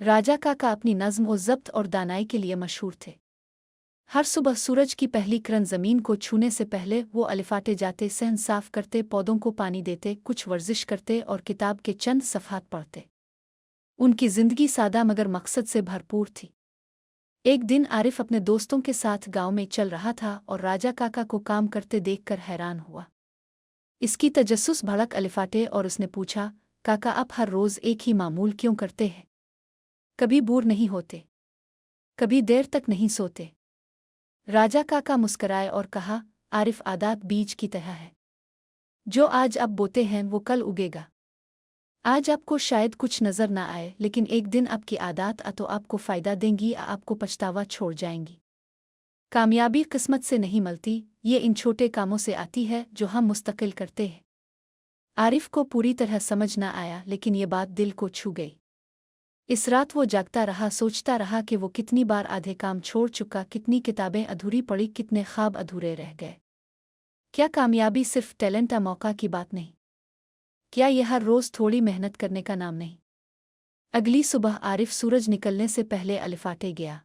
राजा काका अपनी नज़्म व ज़ब्त और दानाई के लिए मशहूर थे। हर सुबह सूरज की पहली किरण ज़मीन को छूने से पहले वो अलिफाटे जाते, सहन साफ करते, पौधों को पानी देते, कुछ वर्जिश करते और किताब के चंद सफ़हात पढ़ते। उनकी ज़िंदगी सादा मगर मकसद से भरपूर थी। एक दिन आरिफ अपने दोस्तों के साथ गांव में चल रहा था और राजा काका को काम करते देखकर हैरान हुआ। इसकी तजस्सुस भड़क अलिफाटे और उसने पूछा, काका आप हर रोज़ एक ही मामूल क्यों करते हैं? कभी बोर नहीं होते? कभी देर तक नहीं सोते? राजा काका मुस्कराए और कहा, आरिफ आदात बीज की तरह है। जो आज आप बोते हैं वो कल उगेगा। आज आपको शायद कुछ नज़र न आए, लेकिन एक दिन आपकी आदात तो आपको फ़ायदा देंगी, आपको पछतावा छोड़ जाएंगी। कामयाबी किस्मत से नहीं मिलती, ये इन छोटे कामों से आती है जो हम मुस्तकिल करते हैं। आरिफ को पूरी तरह समझ न आया, लेकिन ये बात दिल को छू गई। इस रात वो जागता रहा, सोचता रहा कि वो कितनी बार आधे काम छोड़ चुका, कितनी किताबें अधूरी पड़ी, कितने ख्वाब अधूरे रह गए। क्या कामयाबी सिर्फ टैलेंट या मौका की बात नहीं? क्या यह हर रोज़ थोड़ी मेहनत करने का नाम नहीं? अगली सुबह आरिफ सूरज निकलने से पहले अलिफाटे गया।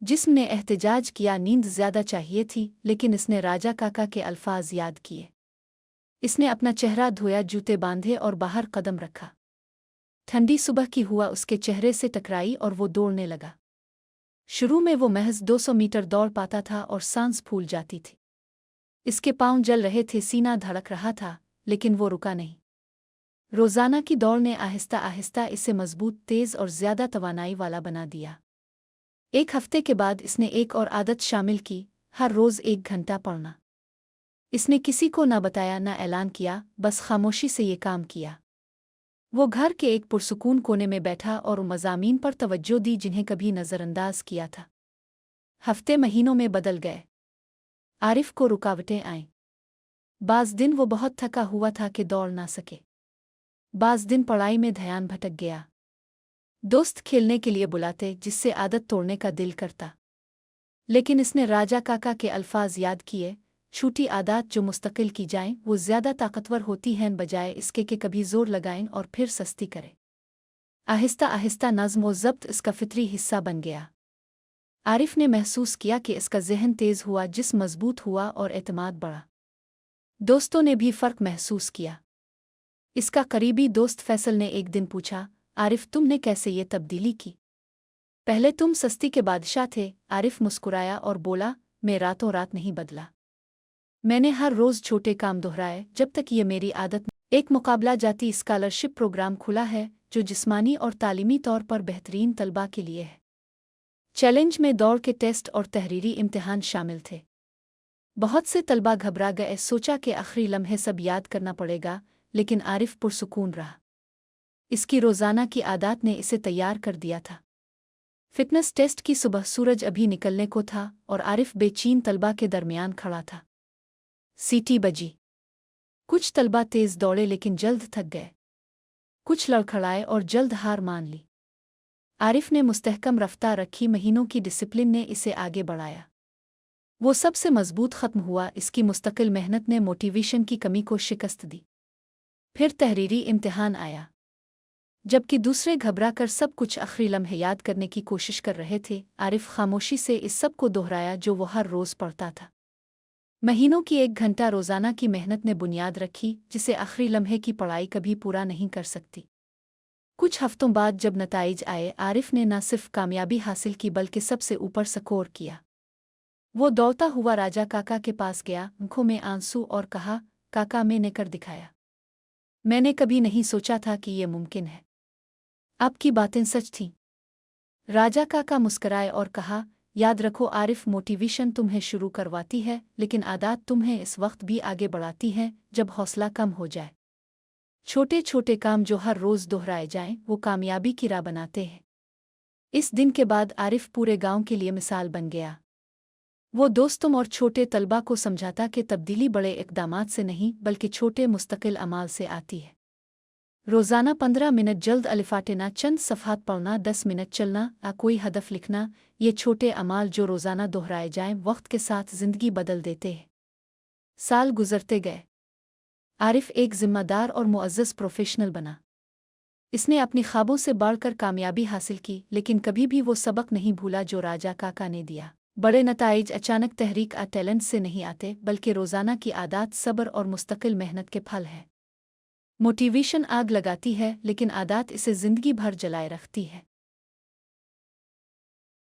जिस्म ने एहतजाज किया, नींद ज़्यादा चाहिए थी, लेकिन इसने राजा काका के अल्फाज याद किए। इसने अपना चेहरा धोया, जूते बांधे और बाहर कदम रखा। ठंडी सुबह की हुआ उसके चेहरे से टकराई और वो दौड़ने लगा। शुरू में वो महज 200 मीटर दौड़ पाता था और सांस फूल जाती थी। इसके पांव जल रहे थे, सीना धड़क रहा था, लेकिन वो रुका नहीं। रोज़ाना की दौड़ ने आहिस्ता आहिस्ता इसे मजबूत, तेज़ और ज़्यादा तवानाई वाला बना दिया। एक हफ्ते के बाद इसने एक और आदत शामिल की, हर रोज़ 1 घंटा पढ़ना। इसने किसी को न बताया, न ऐलान किया, बस खामोशी से ये काम किया। वो घर के एक पुरसुकून कोने में बैठा और उन मज़ामीन पर तवज्जो दी जिन्हें कभी नज़रअंदाज किया था। हफ्ते महीनों में बदल गए। आरिफ को रुकावटें आईं। बाज़ दिन वो बहुत थका हुआ था कि दौड़ ना सके। बाज़ दिन पढ़ाई में ध्यान भटक गया। दोस्त खेलने के लिए बुलाते, जिससे आदत तोड़ने का दिल करता। लेकिन इसने राजा काका के अल्फाज याद किए, छूटी आदत जो मुस्तकिल की जाएं वो ज़्यादा ताकतवर होती हैं बजाय इसके कि कभी जोर लगाएं और फिर सस्ती करें। आहिस्ता आहिस्ता नज़्म व ज़ब्त इसका फितरी हिस्सा बन गया। आरिफ ने महसूस किया कि इसका ज़हन तेज़ हुआ, जिस्म मजबूत हुआ और एतमाद बढ़ा। दोस्तों ने भी फ़र्क महसूस किया। इसका करीबी दोस्त फैसल ने एक दिन पूछा, आरिफ तुमने कैसे ये तब्दीली की? पहले तुम सस्ती के बादशाह थे। आरिफ मुस्कुराया और बोला, मैं रातों रात नहीं बदला। मैंने हर रोज़ छोटे काम दोहराए जब तक ये मेरी आदत। एक मुकाबला जाती स्कॉलरशिप प्रोग्राम खुला है जो जिस्मानी और तालीमी तौर पर बेहतरीन तलबा के लिए है। चैलेंज में दौड़ के टेस्ट और तहरीरी इम्तिहान शामिल थे। बहुत से तलबा घबरा गए, सोचा कि आखिरी लम्हे सब याद करना पड़ेगा, लेकिन आरिफ पुरसुकून रहा। इसकी रोज़ाना की आदत ने इसे तैयार कर दिया था। फिटनेस टेस्ट की सुबह सूरज अभी निकलने को था और आरिफ बेचैन तलबा के दरमियान खड़ा था। सीटी बजी। कुछ तलबा तेज़ दौड़े लेकिन जल्द थक गए। कुछ लड़खड़ाए और जल्द हार मान ली। आरिफ ने मुस्तहकम रफ्तार रखी, महीनों की डिसिप्लिन ने इसे आगे बढ़ाया। वो सबसे मजबूत ख़त्म हुआ। इसकी मुस्तकिल मेहनत ने मोटिवेशन की कमी को शिकस्त दी। फिर तहरीरी इम्तिहान आया। जबकि दूसरे घबरा कर सब कुछ आखिरी लम्हे याद करने की कोशिश कर रहे थे, आरिफ खामोशी से इस सब को दोहराया जो वो हर रोज़ पढ़ता था। महीनों की 1 घंटा रोज़ाना की मेहनत ने बुनियाद रखी, जिसे आखिरी लम्हे की पढ़ाई कभी पूरा नहीं कर सकती। कुछ हफ्तों बाद जब नताइज आए, आरिफ ने न सिर्फ कामयाबी हासिल की बल्कि सबसे ऊपर स्कोर किया। वो दौड़ता हुआ राजा काका के पास गया, आंखों में आंसू, और कहा, काका मैंने कर दिखाया। मैंने कभी नहीं सोचा था कि ये मुमकिन है। आपकी बातें सच थीं। राजा काका मुस्कराए और कहा, याद रखो आरिफ, मोटिवेशन तुम्हें शुरू करवाती है, लेकिन आदत तुम्हें इस वक्त भी आगे बढ़ाती हैं जब हौसला कम हो जाए। छोटे छोटे काम जो हर रोज़ दोहराए जाएं, वो कामयाबी की राह बनाते हैं। इस दिन के बाद आरिफ पूरे गांव के लिए मिसाल बन गया। वो दोस्तों और छोटे तलबा को समझाता कि तब्दीली बड़े इक़दामात से नहीं बल्कि छोटे मुस्तकिल अमाल से आती है। रोज़ाना 15 मिनट जल्द अलिफाटेना, चंद सफ़हात पढ़ना, 10 मिनट चलना, कोई हदफ लिखना, ये छोटे अमाल जो रोज़ाना दोहराए जाएं वक्त के साथ ज़िंदगी बदल देते हैं। साल गुजरते गए। आरिफ एक ज़िम्मेदार और मुअज़्ज़ज़ प्रोफ़ेशनल बना। اس نے اپنی خوابوں سے بڑھ کر کامیابی حاصل کی، لیکن کبھی بھی وہ سبق نہیں بھولا جو راجا کاکا نے دیا۔ بڑے نتائج اچانک تحریک ٹیلنٹ سے نہیں آتے، بلکہ روزانہ کی عادات، صبر اور مستقل محنت کے پھل ہیں۔ موٹیویشن آگ لگاتی ہے، لیکن عادات اسے زندگی بھر جلائے رکھتی ہے۔